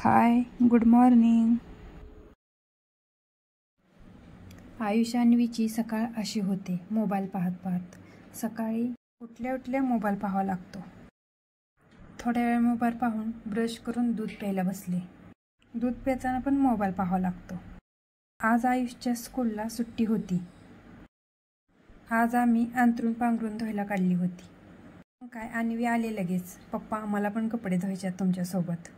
हाय, good morning. Ayush अन्वीची सकाळ अशी होते. मोबाईल पाहत पाहत सकाळी उठल्या उठल्या मोबाईल पाहावा लागतो. थोड्या वेळ मोबाईल पाहून ब्रश करून दूध प्यायला बसले. दूध प्यायताना पण मोबाईल पाहावा लागतो. आज आयुषच्या स्कूलला सुट्टी होती. आज आम्ही अंथरूण पांघरून धुवायला काढली होती. काय अन्वी आले लगेच, पप्पा मला पण कपडे धुवायचे आहेत तुमच्यासोबत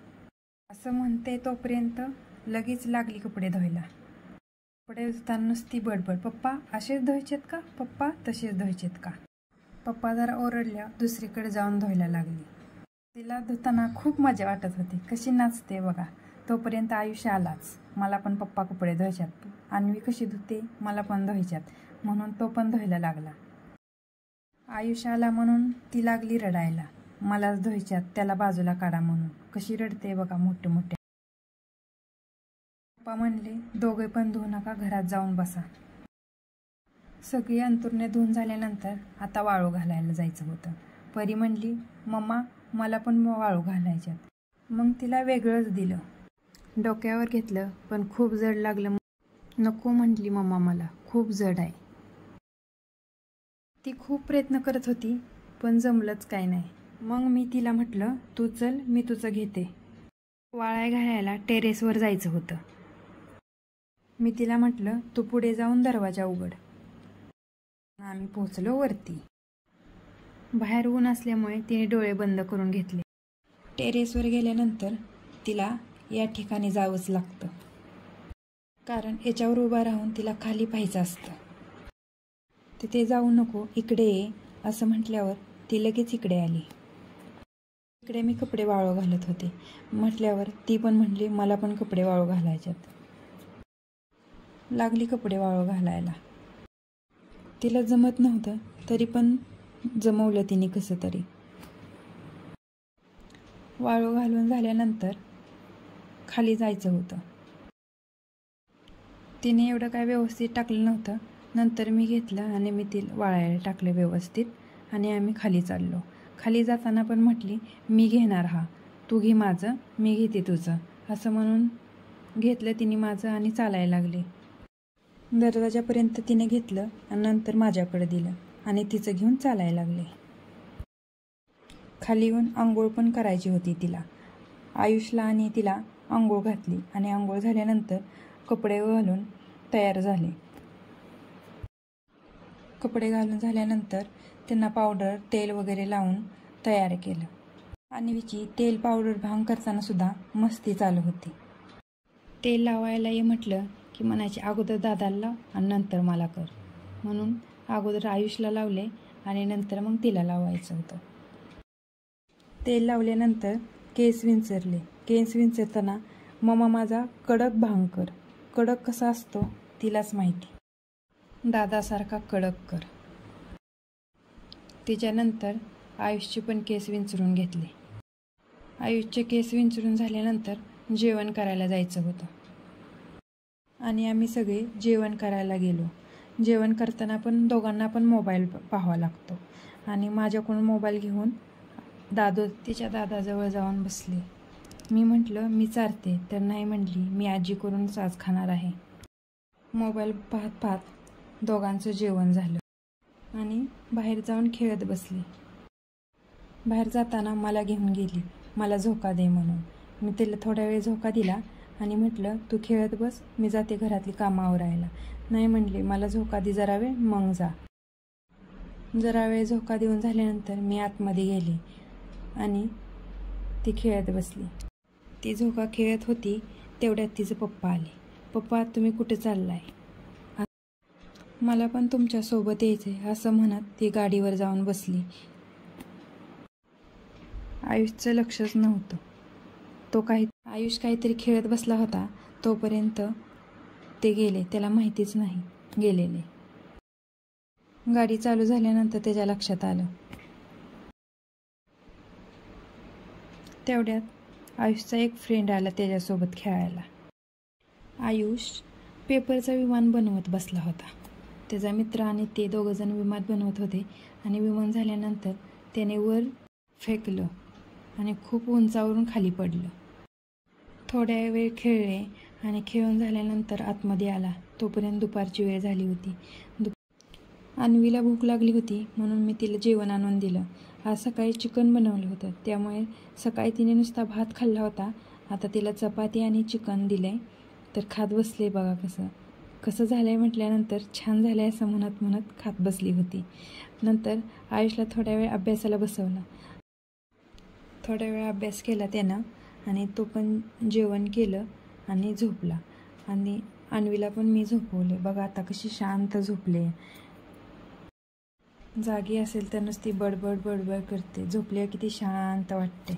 असं म्हणते. तोपर्यंत लगेच लागली कपडे धुवायला. कपडे धुताना नुसती बडबड, पप्पा असेच धुवायचेत का, पप्पा तसेच धुवायचेत का. पप्पा जरा ओरडल्या दुसरीकडे जाऊन धुवायला लागली. तिला धुताना खूप मजा वाटत होती. कशी नाचते बघा. तोपर्यंत आयुष आलाच. मला पण पप्पा कपडे धुवायच्यात, अन्वी कशी धुते मला पण धुवायच्यात, म्हणून तो पण धुवायला लागला. आयुष आला म्हणून ती लागली रडायला. मलाच धुवायच्यात, त्याला बाजूला काढा म्हणून. कशी रडते बघा मोठे मोठे. पप्पा म्हणले दोघे पण धुवू नका, घरात जाऊन बसा. सगळी अंथरुणे धुवून झाल्यानंतर आता वाळू घालायला जायचं होतं. परी म्हणली मम्मा मला पण वाळू घालायच्यात. मग तिला वेगळंच दिलं. डोक्यावर घेतलं पण खूप जड लागलं. नको म्हटली मम्मा, मला खूप जड आहे. ती खूप प्रयत्न करत होती पण जमलंच काय नाही. मग मी तिला म्हटलं तू चल मी तुझं घेते. वाळ्या घालायला टेरेसवर जायचं होतं. मी तिला म्हटलं तू पुढे जाऊन दरवाजा उघड. आम्ही पोहोचलो वरती. बाहेर ऊन असल्यामुळे तिने डोळे बंद करून घेतले. टेरेसवर गेल्यानंतर तिला या ठिकाणी जावंच लागतं, कारण याच्यावर उभा राहून तिला खाली पाहायचं असतं. तिथे जाऊ नको, इकडे ये असं म्हटल्यावर ती लगेच इकडे आली. इकडे मी कपडे वाळू घालत होते म्हटल्यावर ती पण म्हटली मला पण कपडे वाळू घालायच्यात. लागली कपडे वाळू घालायला. तिला जमत नव्हतं तरी पण जमवलं तिने कसं तरी. वाळू घालून झाल्यानंतर खाली जायचं होतं. तिने एवढं काय व्यवस्थित टाकलं नव्हतं. नंतर मी घेतलं आणि मी तिला वाळायला टाकलं व्यवस्थित आणि आम्ही खाली चाललो. खाली जाताना पण म्हटली मी घेणार, हा तू घे माझं मी घेते तुझं, असं म्हणून घेतलं तिने माझं आणि चालायला लागले. दरवाजापर्यंत तिने घेतलं आणि नंतर माझ्याकडे दिलं आणि तिचं घेऊन चालायला लागले. खाली येऊन आंघोळ पण करायची होती तिला. आयुषला आणि तिला आंघोळ घातली आणि आंघोळ झाल्यानंतर कपडे घालून तयार झाले. कपडे घालून झाल्यानंतर त्यांना पावडर तेल वगैरे लावून तयार केलं. अन्वीची तेल पावडर भांग करताना सुद्धा मस्ती चालू होती. तेल लावायला ये म्हटलं की म्हणायचे अगोदर दादाला लाव आणि नंतर मला कर, म्हणून अगोदर आयुषला लावले आणि नंतर मग तिला लावायचं होतं. तेल लावल्यानंतर केस विंचरले. केस विंचरताना मम्मा माझा कडक भांग कर. कडक कसा असतो तिलाच माहिती. दादासारखा कडक कर. त्याच्यानंतर आयुषचे पण केस विंचरून घेतले. आयुषचे केस विंचरून झाल्यानंतर जेवण करायला जायचं होतं आणि आम्ही सगळे जेवण करायला गेलो. जेवण करताना पण दोघांना पण मोबाईल पाहावा लागतो आणि माझ्याकडून मोबाईल घेऊन दादू तिच्या दादाजवळ जाऊन बसले. मी म्हटलं मी चारते तर नाही म्हटली मी आजी करूनच आज खाणार आहे. मोबाईल पाहत पाहत दोघांचं जेवण झालं आणि बाहेर जाऊन खेळत बसली. बाहेर जाताना मला घेऊन गेली, मला झोका दे म्हणून. मी तिला थोडा वेळ झोका दिला आणि म्हटलं तू खेळत बस, मी जाते घरातली कामं आवरायला. नाही म्हणले मला झोका दे जरा वेळ मग जा. जरा वेळ झोका देऊन झाल्यानंतर मी आतमध्ये गेले आणि ती खेळत बसली. ती झोका खेळत होती तेवढ्यात तिचे पप्पा आले. पप्पा तुम्ही कुठे चाललाय, मला पण तुमच्यासोबत यायचंय असं म्हणत ती गाडीवर जाऊन बसली. आयुषचं लक्षच नव्हतं. आयुष काहीतरी खेळत बसला होता. तोपर्यंत ते गेले, त्याला माहितीच नाही गेलेले. गाडी चालू झाल्यानंतर त्याच्या लक्षात आलं. तेवढ्यात आयुषचा एक फ्रेंड आला त्याच्यासोबत खेळायला. आयुष पेपरचा विमान बनवत बसला होता. त्याचा मित्र आणि ते दोघंजण विमान बनवत होते आणि विमान झाल्यानंतर त्याने वर फेकलं आणि खूप उंचावरून खाली पडलं. थोड्या वेळ खेळले आणि खेळून झाल्यानंतर आतमध्ये आला. तोपर्यंत दुपारची वेळ झाली होती. अन्वीला भूक लागली होती म्हणून मी तिला जेवण आणून दिलं. आज सकाळी चिकन बनवलं होतं, त्यामुळे सकाळी तिने नुसता भात खाल्ला होता. आता तिला चपाती आणि चिकन दिले तर खात बसले. बघा कसं झालं आहे म्हटल्यानंतर छान झालं आहे असं म्हणत म्हणत खात बसली होती. नंतर आयुषला थोड्या वेळ अभ्यासाला बसवला. थोड्या वेळ अभ्यास केला त्यानं आणि तो पण जेवण केलं आणि झोपला. आणि अन्वीला पण मी झोपवले. बघा आता कशी शांत झोपले. जागी असेल तर नुसती बडबड बडबड करते. झोपली किती शांत वाटते.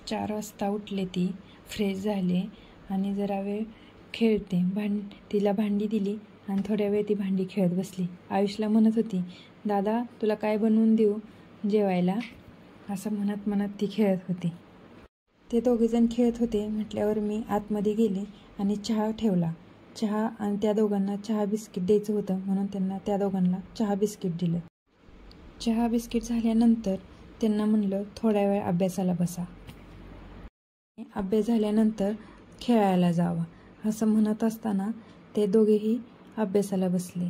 4 वाजता उठले ती, फ्रेश झाले आणि जरा वेळ खेळते. तिला भांडी दिली आणि थोड्या वेळ ती भांडी खेळत बसली. आयुषला म्हणत होती, दादा तुला काय बनवून देऊ जेवायला, असं म्हणत म्हणत ती खेळत होती. ते दोघेजण खेळत होते म्हटल्यावर मी आतमध्ये गेले आणि चहा ठेवला. चहा आणि त्या दोघांना चहा बिस्किट द्यायचं होतं म्हणून त्या दोघांना चहा बिस्किट दिलं. चहा बिस्किट झाल्यानंतर त्यांना म्हणलं थोड्या वेळ अभ्यासाला बसा. अभ्यास झाल्यानंतर खेळायला जावं असं म्हणत असताना ते दोघेही अभ्यासाला बसले.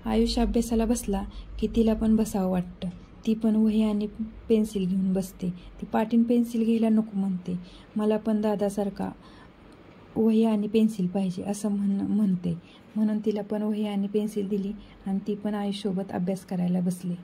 आयुष अभ्यासाला बसला की तिला पण बसावं वाटतं. ती पण वही आणि पेन्सिल घेऊन बसते. ती पाटीन पेन्सिल घ्यायला नको म्हणते. मला पण दादासारखा वही आणि पेन्सिल पाहिजे असं म्हणते. म्हणून तिला पण वही आणि पेन्सिल दिली आणि ती पण आयुषसोबत अभ्यास करायला बसली.